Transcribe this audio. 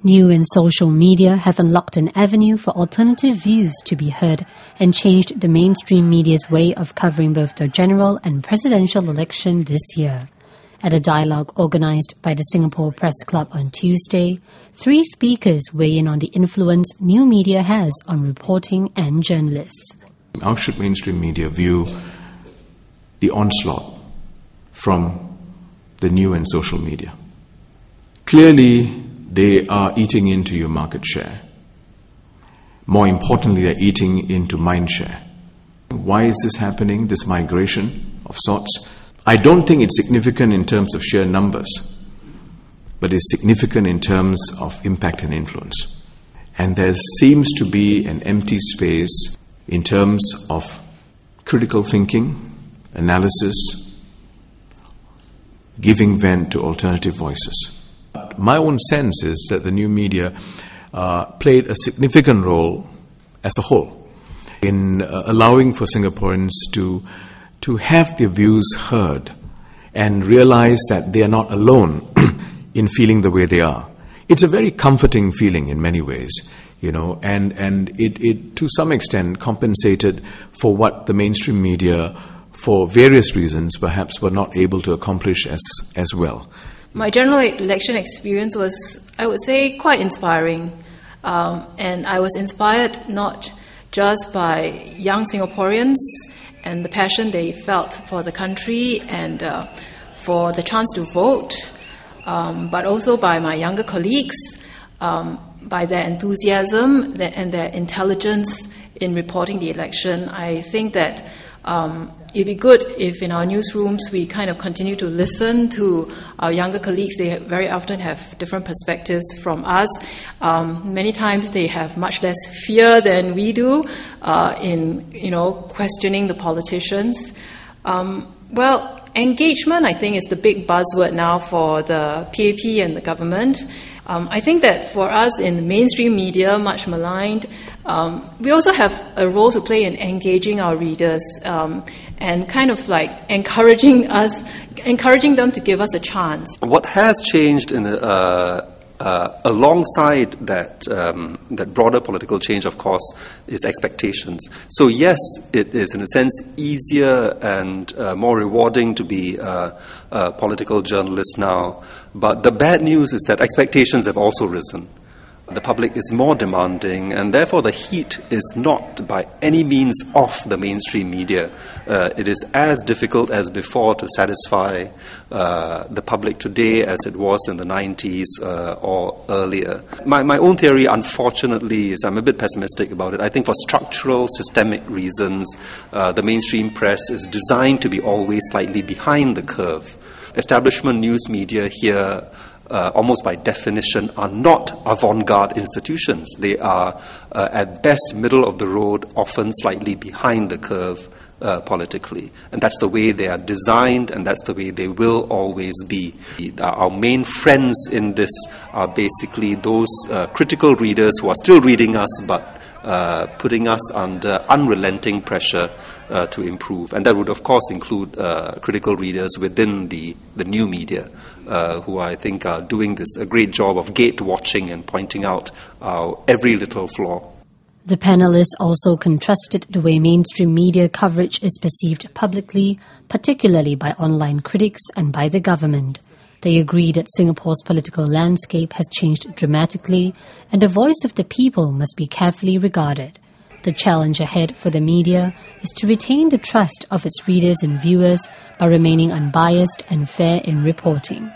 New and social media have unlocked an avenue for alternative views to be heard and changed the mainstream media's way of covering both the general and presidential election this year. At a dialogue organised by the Singapore Press Club on Tuesday, 3 speakers weigh in on the influence new media has on reporting and journalists. How should mainstream media view the onslaught from the new and social media? Clearly, they are eating into your market share. More importantly, they're eating into mind share. Why is this happening, this migration of sorts? I don't think it's significant in terms of sheer numbers, but it's significant in terms of impact and influence. And there seems to be an empty space in terms of critical thinking, analysis, giving vent to alternative voices. My own sense is that the new media played a significant role as a whole in allowing for Singaporeans to have their views heard and realize that they are not alone in feeling the way they are. It's a very comforting feeling in many ways, and it to some extent compensated for what the mainstream media, for various reasons, perhaps were not able to accomplish as well. My general election experience was, I would say, quite inspiring. And I was inspired not just by young Singaporeans and the passion they felt for the country and for the chance to vote, but also by my younger colleagues, by their enthusiasm and their intelligence in reporting the election. I think that it'd be good if in our newsrooms we kind of continue to listen to our younger colleagues. They very often have different perspectives from us. Many times they have much less fear than we do in questioning the politicians. Engagement, I think, is the big buzzword now for the PAP and the government. I think that for us in the mainstream media, much maligned, we also have a role to play in engaging our readers and kind of like encouraging them to give us a chance. What has changed in alongside that broader political change, of course, is expectations. So yes, it is in a sense easier and more rewarding to be a political journalist now. But the bad news is that expectations have also risen. The public is more demanding, and therefore the heat is not by any means off the mainstream media. It is as difficult as before to satisfy the public today as it was in the 90s or earlier. My own theory, unfortunately, is I'm a bit pessimistic about it. I think for structural, systemic reasons, the mainstream press is designed to be always slightly behind the curve. Establishment news media here, almost by definition, are not avant-garde institutions. They are, at best, middle of the road, often slightly behind the curve politically. And that's the way they are designed, and that's the way they will always be. Our main friends in this are basically those critical readers who are still reading us, but putting us under unrelenting pressure to improve. And that would, of course, include critical readers within the new media, who I think are doing a great job of gate-watching and pointing out our every little flaw. The panelists also contrasted the way mainstream media coverage is perceived publicly, particularly by online critics and by the government. They agree that Singapore's political landscape has changed dramatically and the voice of the people must be carefully regarded. The challenge ahead for the media is to retain the trust of its readers and viewers by remaining unbiased and fair in reporting.